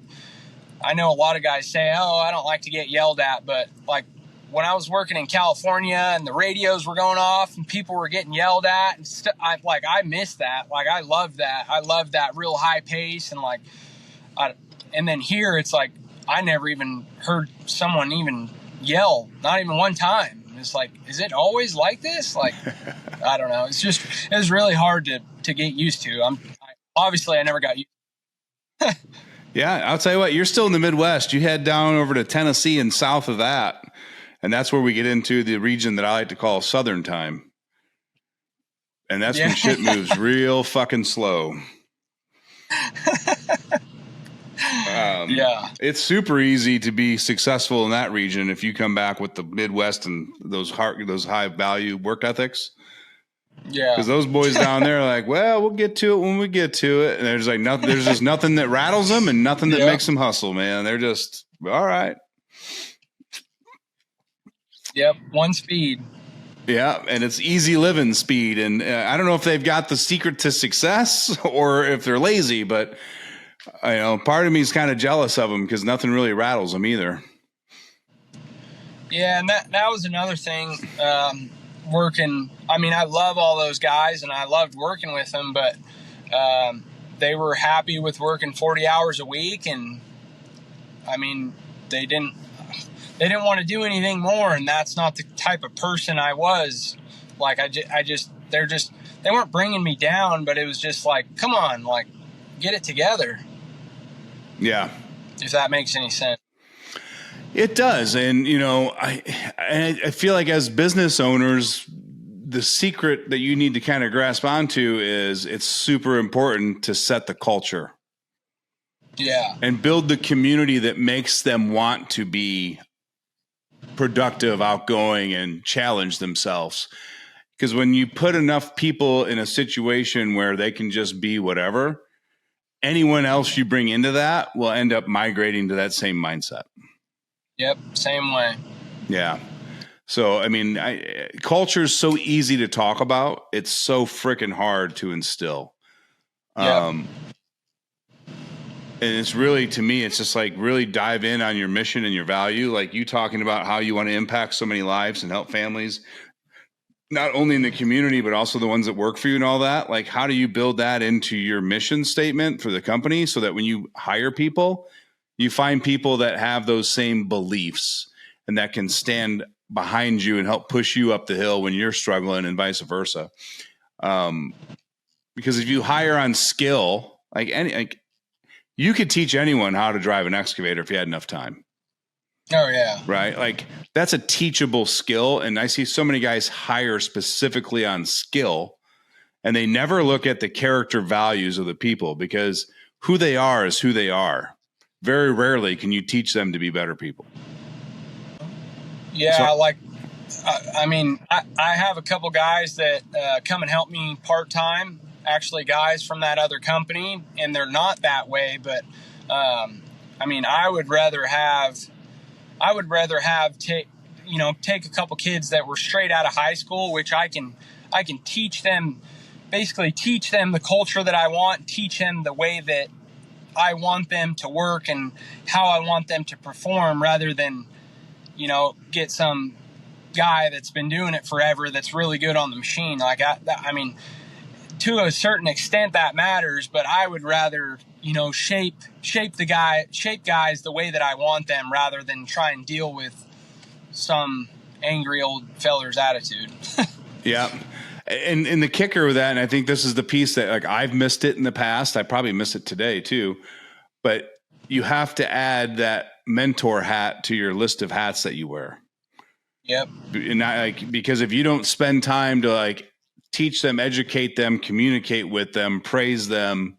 I know a lot of guys say, oh, I don't like to get yelled at, but like, when I was working in California and the radios were going off and people were getting yelled at and I missed that. Like, I loved that. I loved that real high pace. And like, and then here it's like, I never even heard someone even yell, not even one time. It's like, is it always like this? Like, I don't know. It was really hard to get used to. Obviously I never got used to it. Yeah. I'll tell you what, you're still in the Midwest. You head down over to Tennessee and south of that. And that's where we get into the region that I like to call Southern time. And that's when shit moves real fucking slow. Yeah. It's super easy to be successful in that region if you come back with the Midwest and those high value work ethics. Yeah. Because those boys down there are like, well, we'll get to it when we get to it. And there's like nothing, there's just nothing that rattles them and nothing that makes them hustle, man. They're just, all right. Yep, one speed. Yeah, and it's easy living speed. And I don't know if they've got the secret to success or if they're lazy, but part of me is kind of jealous of them because nothing really rattles them either. Yeah, and that was another thing. Working, I mean, I love all those guys and I loved working with them, but they were happy with working 40 hours a week, and I mean, they didn't want to do anything more, and that's not the type of person I was. Like, they weren't bringing me down, but it was just like, come on, like, get it together. Yeah. If that makes any sense. It does. And, I feel like as business owners, the secret that you need to kind of grasp onto is it's super important to set the culture. Yeah. And build the community that makes them want to be productive, outgoing, and challenge themselves. Because when you put enough people in a situation where they can just be whatever, anyone else you bring into that will end up migrating to that same mindset. Yep, same way. Yeah. So, I mean, culture is so easy to talk about. It's so freaking hard to instill. Yep. And it's really, to me, it's just like really dive in on your mission and your value. Like you talking about how you want to impact so many lives and help families, not only in the community, but also the ones that work for you and all that. Like, how do you build that into your mission statement for the company so that when you hire people, you find people that have those same beliefs and that can stand behind you and help push you up the hill when you're struggling, and vice versa. Because if you hire on skill, you could teach anyone how to drive an excavator if you had enough time. Oh, yeah. Right? Like, that's a teachable skill. And I see so many guys hire specifically on skill, and they never look at the character values of the people, because who they are is who they are. Very rarely can you teach them to be better people. Yeah, I have a couple guys that come and help me part-time, actually guys from that other company, and they're not that way, but I would rather take a couple kids that were straight out of high school, which I can teach them the culture that I want, teach them the way that I want them to work and how I want them to perform, rather than get some guy that's been doing it forever that's really good on the machine. Like, to a certain extent that matters, but I would rather, shape guys the way that I want them, rather than try and deal with some angry old feller's attitude. Yeah. And the kicker with that, and I think this is the piece that, like, I've missed it in the past. I probably miss it today too, but you have to add that mentor hat to your list of hats that you wear. Yep. And because if you don't spend time to teach them, educate them, communicate with them, praise them,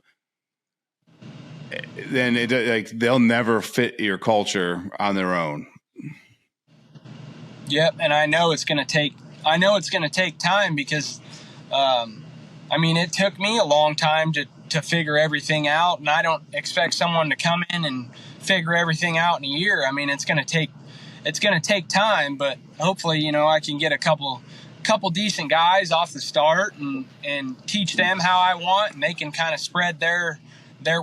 then they'll never fit your culture on their own. Yep. And I know it's going to take time, because I mean, it took me a long time to figure everything out, and I don't expect someone to come in and figure everything out in a year. I mean, it's going to take time, but hopefully, you know, I can get a couple decent guys off the start and teach them how I want, and they can kind of spread their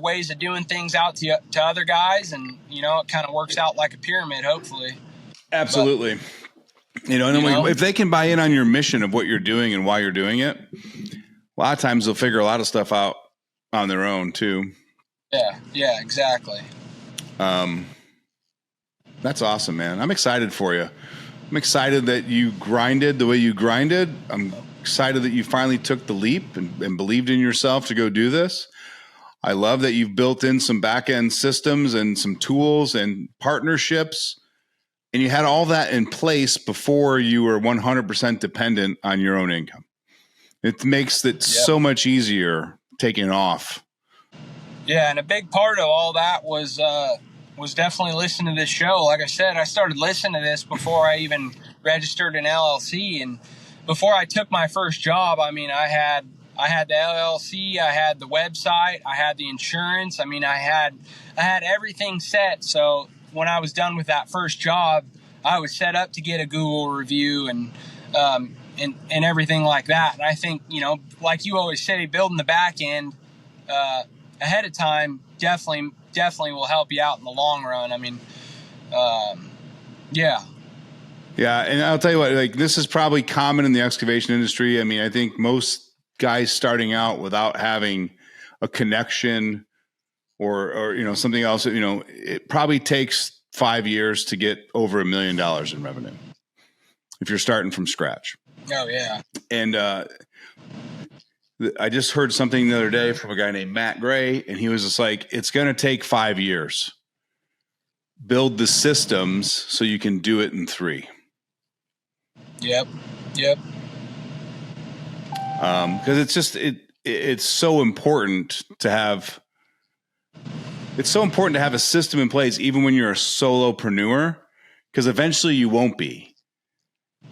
ways of doing things out to other guys, and you know, it kind of works out like a pyramid, hopefully. Absolutely. But, you know, and then if they can buy in on your mission of what you're doing and why you're doing it, a lot of times they'll figure a lot of stuff out on their own too. Yeah, exactly. That's awesome, man. I'm excited for you. I'm excited that you grinded the way you grinded. I'm excited that you finally took the leap and believed in yourself to go do this. I love that you've built in some back-end systems and some tools and partnerships, and you had all that in place before you were 100% dependent on your own income. It makes it so much easier taking off. Yeah, and a big part of all that was definitely listening to this show. Like I said, I started listening to this before I even registered an LLC, and before I took my first job, I mean, I had the LLC, I had the website, I had the insurance. I mean, I had everything set. So when I was done with that first job, I was set up to get a Google review and everything like that. And I think, you know, like you always say, building the back end ahead of time definitely will help you out in the long run. I mean, yeah. Yeah, and I'll tell you what, like, this is probably common in the excavation industry. I mean, I think most guys starting out without having a connection or you know, something else, you know, it probably takes 5 years to get over $1 million in revenue if you're starting from scratch. Oh yeah. And I just heard something the other day from a guy named Matt Gray, and he was just like, it's going to take 5 years. Build the systems so you can do it in 3. Yep. Because it's just it's so important to have. It's so important to have a system in place, even when you're a solopreneur, because eventually you won't be.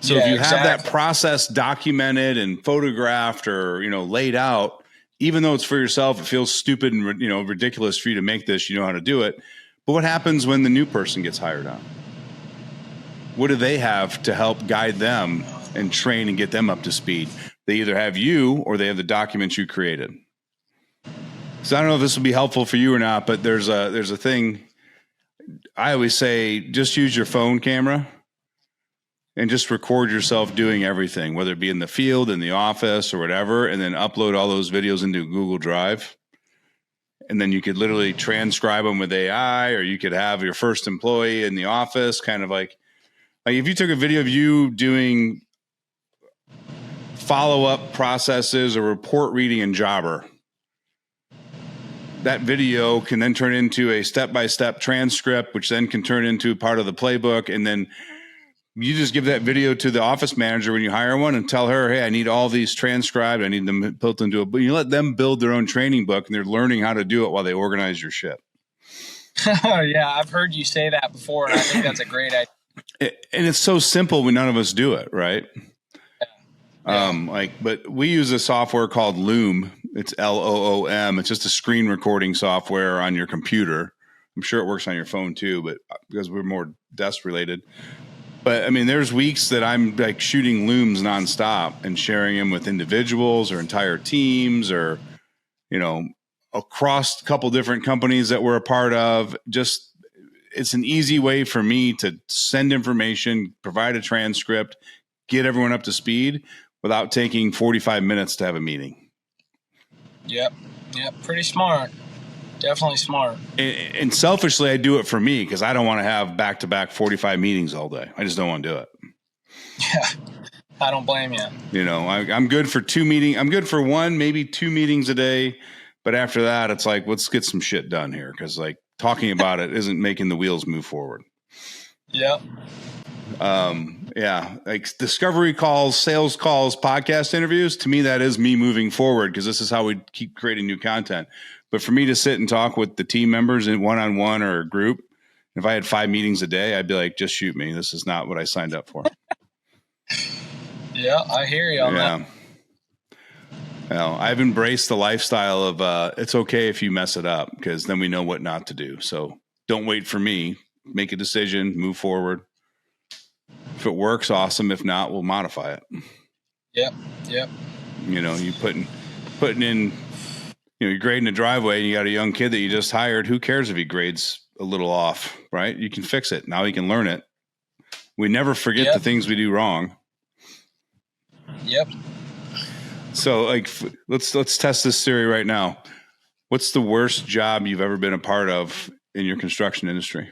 So if you have that process documented and photographed or, you know, laid out, even though it's for yourself, it feels stupid and, you know, ridiculous for you to make this. You know how to do it. But what happens when the new person gets hired on? What do they have to help guide them and train and get them up to speed? They either have you or they have the documents you created. So I don't know if this will be helpful for you or not, but there's a thing. I always say, just use your phone camera and just record yourself doing everything, whether it be in the field, in the office, or whatever, and then upload all those videos into Google Drive. And then you could literally transcribe them with AI, or you could have your first employee in the office, kind of like if you took a video of you doing follow-up processes or report reading in Jobber, that video can then turn into a step-by-step transcript, which then can turn into part of the playbook. And then you just give that video to the office manager when you hire one and tell her, hey, I need all these transcribed. I need them built into a book. You let them build their own training book, and they're learning how to do it while they organize your shit. Yeah, I've heard you say that before, and I think that's a great idea. And it's so simple when none of us do it, right? But we use a software called Loom. It's Loom. It's just a screen recording software on your computer. I'm sure it works on your phone too, but because we're more desk related. But I mean, there's weeks that I'm like shooting Looms nonstop and sharing them with individuals or entire teams, or, you know, across a couple different companies that we're a part of. Just, it's an easy way for me to send information, provide a transcript, get everyone up to speed without taking 45 minutes to have a meeting. Yep. Pretty smart. Definitely smart. And selfishly, I do it for me because I don't want to have back-to-back 45 meetings all day. I just don't want to do it. Yeah, I don't blame you. You know, I'm good for 2 meetings. I'm good for 1, maybe 2 meetings a day. But after that, it's like, let's get some shit done here, because like talking about it isn't making the wheels move forward. Yep. Yeah, like discovery calls, sales calls, podcast interviews. To me, that is me moving forward, because this is how we keep creating new content. But for me to sit and talk with the team members in one-on-one or a group, if I had 5 meetings a day, I'd be like, just shoot me. This is not what I signed up for. Yeah, I hear you on that. Well, I've embraced the lifestyle of it's okay if you mess it up, because then we know what not to do. So don't wait for me. Make a decision, move forward. If it works, awesome. If not, we'll modify it. Yep. You know, you putting in, you're grading a driveway and you got a young kid that you just hired. Who cares if he grades a little off, right? You can fix it. Now he can learn it. We never forget the things we do wrong. Yep. So like, let's test this theory right now. What's the worst job you've ever been a part of in your construction industry?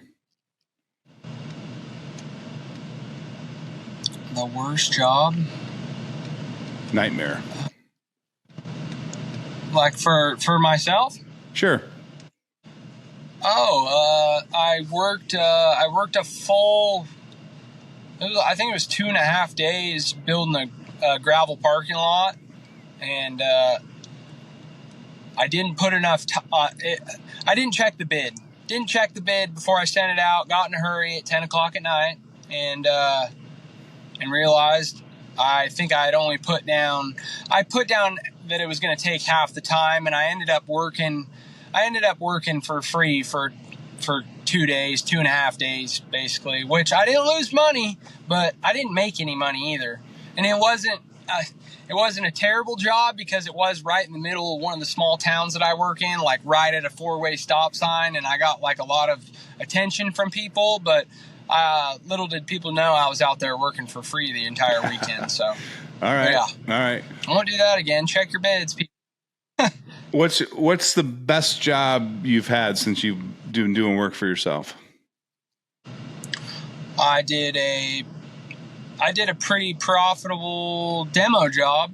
The worst job? Nightmare. Like for myself? Sure. I worked a full, I think it was 2.5 days building a gravel parking lot, and I didn't put enough. I didn't check the bid. Didn't check the bid before I sent it out. Got in a hurry at 10 o'clock at night, and realized I think I had only put down. I put down that it was going to take half the time, and I ended up working for free for 2 days, 2.5 days, basically, which I didn't lose money, but I didn't make any money either. And it wasn't a terrible job, because it was right in the middle of one of the small towns that I work in, like right at a 4-way stop sign. And I got like a lot of attention from people, but little did people know I was out there working for free the entire weekend. So, all right. Yeah. All right. I won't do that again. Check your bids, people. What's the best job you've had since you've been doing work for yourself? I did a pretty profitable demo job.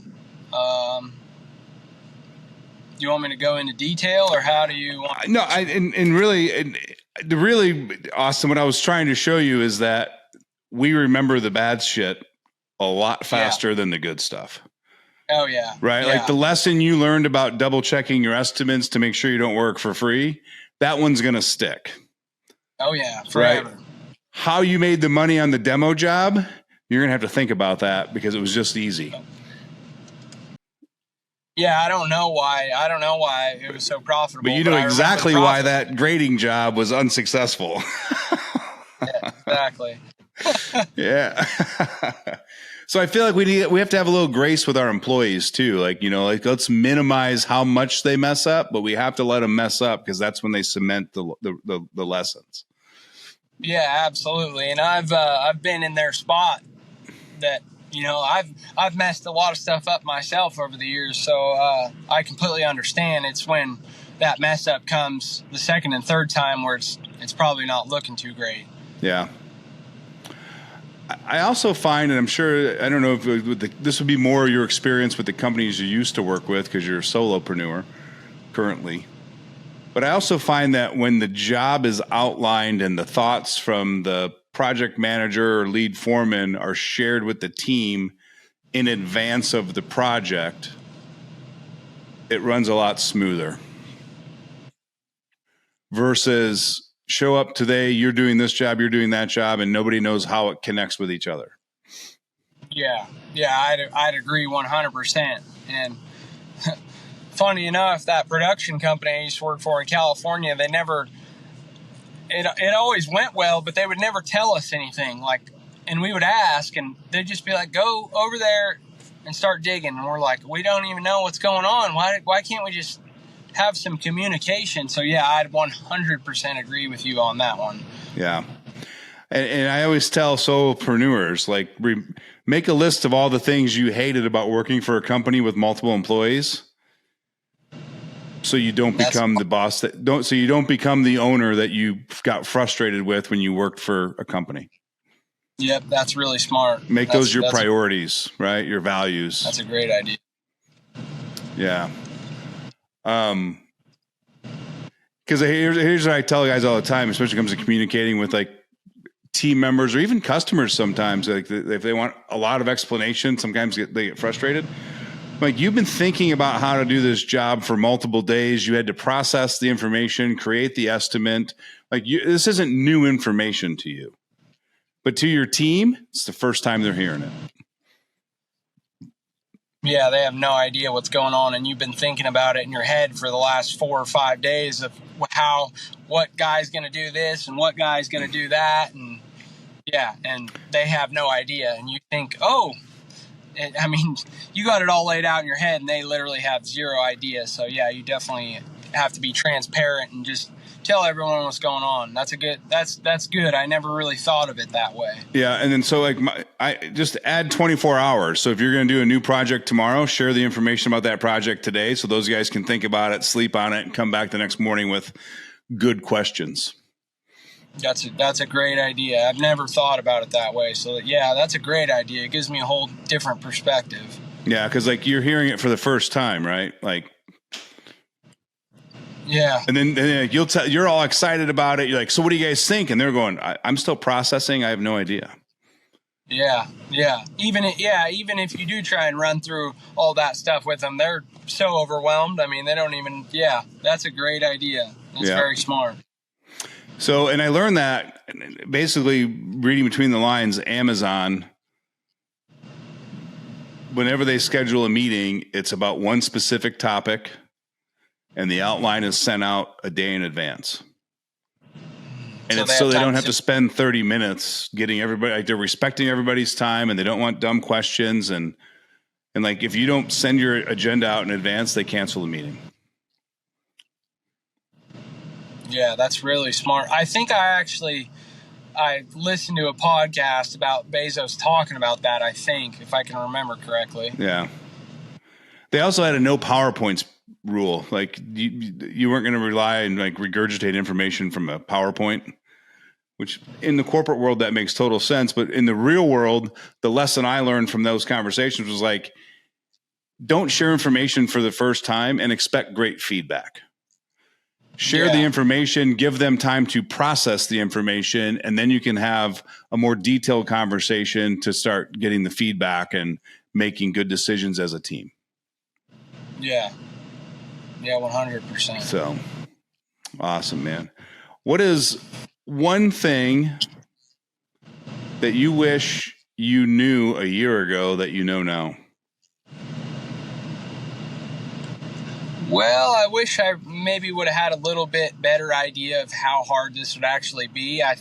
You want me to go into detail, or how do you want? No, the really awesome. What I was trying to show you is that we remember the bad shit a lot faster than the good stuff. Oh yeah. Right. Yeah. Like the lesson you learned about double checking your estimates to make sure you don't work for free. That one's going to stick. Oh yeah. Forever. Right. How you made the money on the demo job, you're going to have to think about that, because it was just easy. Yeah. I don't know why it was so profitable. But you know exactly why that grading job was unsuccessful. Yeah, exactly. Yeah. So I feel like we have to have a little grace with our employees too. Like, let's minimize how much they mess up, but we have to let them mess up, because that's when they cement the lessons. Yeah, absolutely. And I've been in their spot that, I've messed a lot of stuff up myself over the years. So I completely understand. It's when that mess up comes the second and third time where it's probably not looking too great. Yeah. I also find, and I'm sure, I don't know if this would be more your experience with the companies you used to work with, because you're a solopreneur currently. But I also find that when the job is outlined and the thoughts from the project manager or lead foreman are shared with the team in advance of the project, it runs a lot smoother. Versus show up today, you're doing this job, you're doing that job, and nobody knows how it connects with each other. Yeah, I'd agree 100%. And funny enough, that production company I used to work for in California, it always went well, but they would never tell us anything. And we would ask, and they'd just be like, "Go over there and start digging." And we're like, "We don't even know what's going on. Why can't we just have some communication?" So yeah, I'd 100% agree with you on that one. Yeah. And I always tell solopreneurs, like, make a list of all the things you hated about working for a company with multiple employees, so you don't become the boss so you don't become the owner that you got frustrated with when you worked for a company. Yep, that's really smart. Make those your priorities, right? Your values. That's a great idea. Yeah. Because here's what I tell guys all the time, especially when it comes to communicating with like team members or even customers. Sometimes, like, if they want a lot of explanation, sometimes they get frustrated. Like, you've been thinking about how to do this job for multiple days. You had to process the information, create the estimate. Like, this isn't new information to you, but to your team, it's the first time they're hearing it. Yeah, they have no idea what's going on, and you've been thinking about it in your head for the last 4 or 5 days of what guy's going to do this and what guy's going to do that, and yeah, and they have no idea, and you think, oh, I mean, you got it all laid out in your head, and they literally have zero idea. So yeah, you definitely have to be transparent and just tell everyone what's going on. That's good. I never really thought of it that way. Yeah, and then so like I just add 24 hours. So if you're going to do a new project tomorrow, share the information about that project today, so those guys can think about it, sleep on it, and come back the next morning with good questions. That's a great idea. I've never thought about it that way. So yeah, that's a great idea. It gives me a whole different perspective. Yeah, because like you're hearing it for the first time, right? Like, yeah. And then you're all excited about it. You're like, so what do you guys think? And they're going, I'm still processing. I have no idea. Yeah. Even if you do try and run through all that stuff with them, they're so overwhelmed. I mean, they don't even. Yeah, that's a great idea. It's very smart. So, and I learned that basically reading between the lines, Amazon, whenever they schedule a meeting, it's about one specific topic, and the outline is sent out a day in advance. And so they don't have to spend 30 minutes getting everybody, like they're respecting everybody's time, and they don't want dumb questions. And like, if you don't send your agenda out in advance, they cancel the meeting. Yeah, that's really smart. I think I listened to a podcast about Bezos talking about that, I think, if I can remember correctly. Yeah. They also had a no PowerPoints rule. Like you weren't going to rely on like regurgitate information from a PowerPoint, which in the corporate world, that makes total sense. But in the real world, the lesson I learned from those conversations was like, don't share information for the first time and expect great feedback. Share the information, give them time to process the information, and then you can have a more detailed conversation to start getting the feedback and making good decisions as a team. Yeah. Yeah, 100%. So, awesome, man. What is one thing that you wish you knew a year ago that you know now? Well, I wish I maybe would have had a little bit better idea of how hard this would actually be. I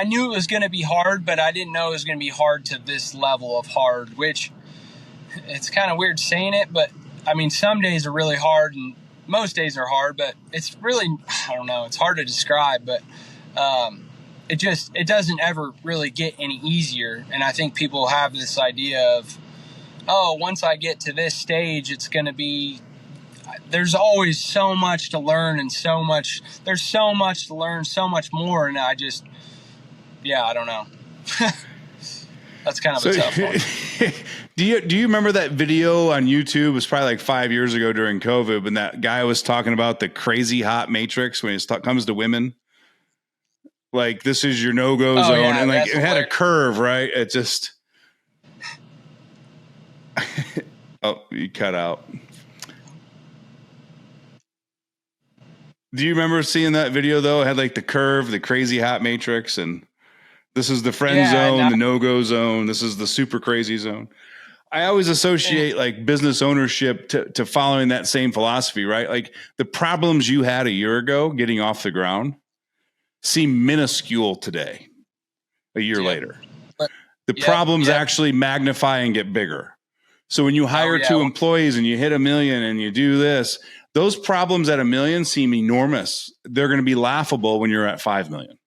knew it was going to be hard, but I didn't know it was going to be hard to this level of hard, which it's kind of weird saying it, but I mean, some days are really hard and most days are hard, but it's really, I don't know, it's hard to describe, but it doesn't ever really get any easier. And I think people have this idea of, oh, once I get to this stage, it's going to be, there's always so much to learn and there's so much to learn, so much more. And I don't know. That's kind of a tough one. Do you remember that video on YouTube? It was probably like 5 years ago during COVID when that guy was talking about the crazy hot matrix when it comes to women. Like, this is your no-go zone. Yeah, and like it had a curve, right? It just... Oh, you cut out. Do you remember seeing that video though? It had like the curve, the crazy hot matrix, and this is the friend zone, the no-go zone. This is the super crazy zone. I always associate like business ownership to following that same philosophy, right? Like the problems you had a year ago getting off the ground seem minuscule today, a year later. But the problems actually magnify and get bigger. So when you hire 2 employees and you hit 1 million and you do this, those problems at 1 million seem enormous. They're going to be laughable when you're at 5 million.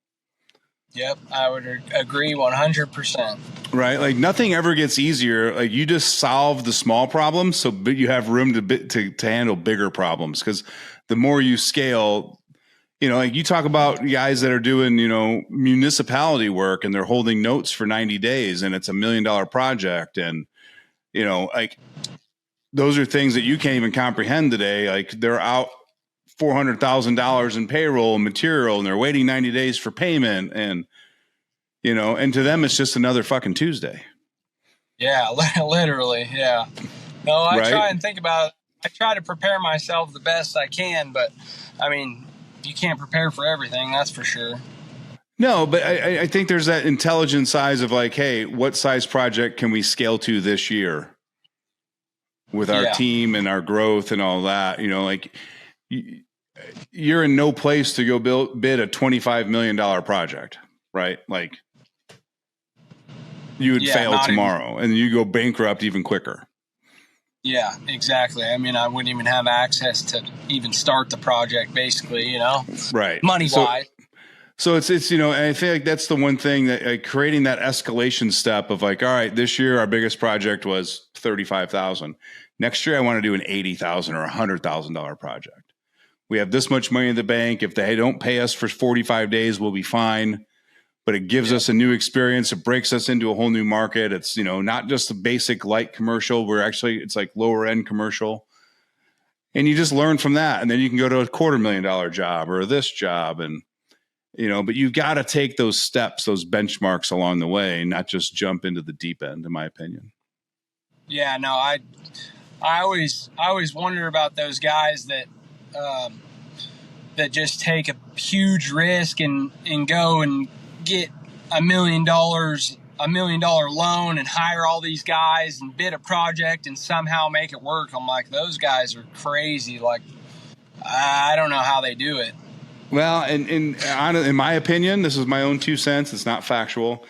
Yep, I would agree 100%. Right? Like nothing ever gets easier. Like you just solve the small problems, so you have room to handle bigger problems. Because the more you scale, like you talk about guys that are doing, municipality work and they're holding notes for 90 days and it's $1 million project. And, like those are things that you can't even comprehend today. Like they're out $400,000 in payroll and material and they're waiting 90 days for payment. And, and to them, it's just another fucking Tuesday. Yeah, literally. Yeah. No, I try and think about it. I try to prepare myself the best I can, but I mean, you can't prepare for everything. That's for sure. No, but I think there's that intelligent size of like, hey, what size project can we scale to this year? with our team and our growth and all that. You know, like you're in no place to go bid a $25 million project, right? Like you would fail tomorrow and you go bankrupt even quicker. Yeah, exactly. I mean, I wouldn't even have access to even start the project, basically, you know, right? Money-wise. So it's, you know, and I feel like that's the one thing that creating that escalation step of like, all right, this year our biggest project was $35,000. Next year I want to do an $80,000 or $100,000 project. We have this much money in the bank. If they don't pay us for 45 days, we'll be fine. But it gives us a new experience. It breaks us into a whole new market. It's, you know, not just the basic light commercial. It's like lower end commercial. And you just learn from that. And then you can go to a $250,000 job or this job. And, you know, but you've got to take those steps, those benchmarks along the way, not just jump into the deep end, in my opinion. Yeah, no, I always wonder about those guys that just take a huge risk and go and get $1 million loan and hire all these guys and bid a project and somehow make it work. I'm like, those guys are crazy. Like, I don't know how they do it. Well, and in my opinion, this is my own 2 cents. It's not factual.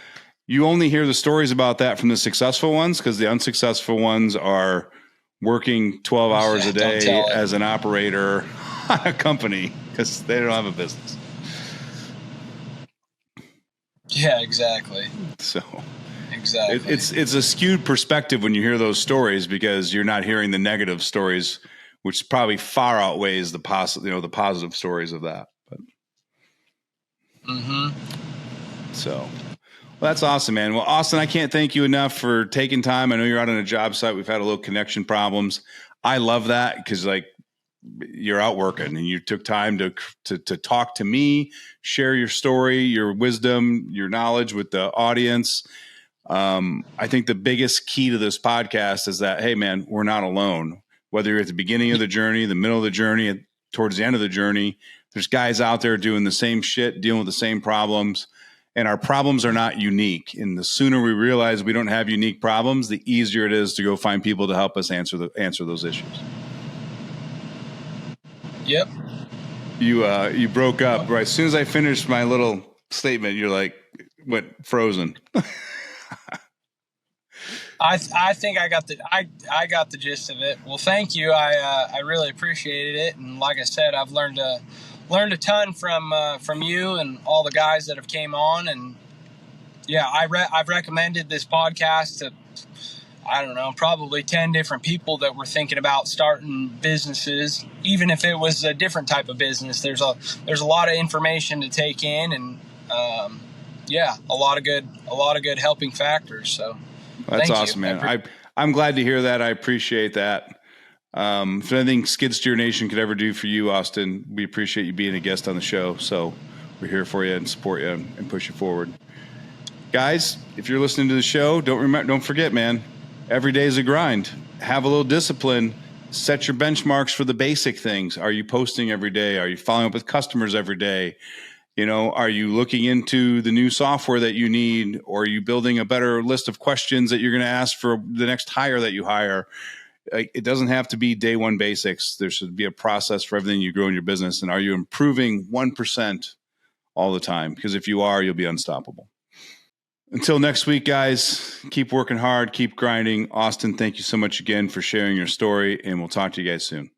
You only hear the stories about that from the successful ones, because the unsuccessful ones are working 12 hours a day as an operator on a company because they don't have a business. Yeah, exactly. So exactly, it's a skewed perspective when you hear those stories, because you're not hearing the negative stories, which probably far outweighs the positive stories of that. But so, well, that's awesome, man. Well, Austin, I can't thank you enough for taking time. I know you're out on a job site. We've had a little connection problems. I love that, because like you're out working and you took time to talk to me, share your story, your wisdom, your knowledge with the audience. I think the biggest key to this podcast is that, hey man, we're not alone. Whether you're at the beginning of the journey, the middle of the journey, towards the end of the journey, there's guys out there doing the same shit, dealing with the same problems, and our problems are not unique. And the sooner we realize we don't have unique problems, the easier it is to go find people to help us answer those issues. Yep. You broke up right as soon as I finished my little statement. You're like, went frozen. I think I got the gist of it. Well, thank you. I really appreciated it, and like I said, I've learned a ton from you and all the guys that have came on. And yeah, I've recommended this podcast to, I don't know, probably 10 different people that were thinking about starting businesses. Even if it was a different type of business, there's a lot of information to take in, and a lot of good helping factors. So that's awesome, man. I'm glad to hear that. I appreciate that. If anything Skid Steer Nation could ever do for you, Austin, we appreciate you being a guest on the show. So we're here for you and support you and push you forward. Guys, if you're listening to the show, don't forget, man, every day is a grind. Have a little discipline. Set your benchmarks for the basic things. Are you posting every day? Are you following up with customers every day? You know, are you looking into the new software that you need? Or are you building a better list of questions that you're going to ask for the next hire that you hire? It doesn't have to be day one basics. There should be a process for everything you grow in your business. And are you improving 1% all the time? Because if you are, you'll be unstoppable. Until next week, guys, keep working hard, keep grinding. Austin, thank you so much again for sharing your story, and we'll talk to you guys soon.